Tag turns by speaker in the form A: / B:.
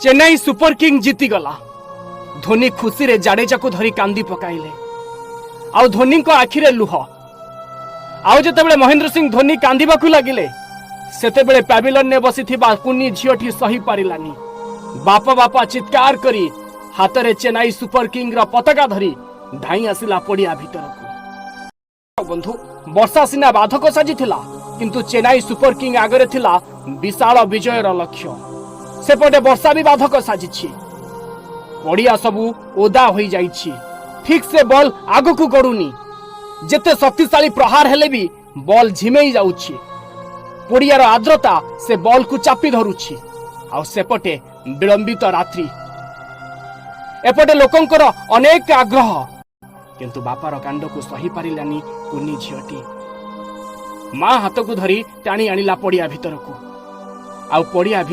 A: Chennai super king जीती गला। धोनी खुशी रे जाडेजा को धरी कांदी पकाइले। आउ धोनी को आखिरे लुह। आउ जेतेबेले महेंद्र सिंह धोनी कांदीबाकू लागिले सेतेबेले पैविलियन ने बसिथिबा कुनी झियोठी सही पारिलानी। बापा बापा चित्कार करी हातरे चेन्नई सुपर किंग रा पताका धरी धाई आसिला पड़िया भितरकू। बंधु वर्षा सिना बाधक साजिथिला किंतु चेन्नई सुपर किंग आगरे थिला विशाल विजयर लक्ष्य। सेपटे वर्षा भी बाधक साजिछि। पड़िया सबू ओदा होई जाइछि। ठीक से बॉल आगकू गडुनी। जेते शक्तिशाली प्रहार हेले भी बॉल झिमेई जाउछि। पड़ियार आर्द्रता से बॉल को चापी धरुछि। आ सेपटे विलंबित रात्रि। एपटे लोकंकर अनेक आग्रह किंतु बापार कांड को सही पारिलानी कुनी झियोटी। मां हाथ को धरी टाणी आनिला पड़िया भितरकू। आ पड़िया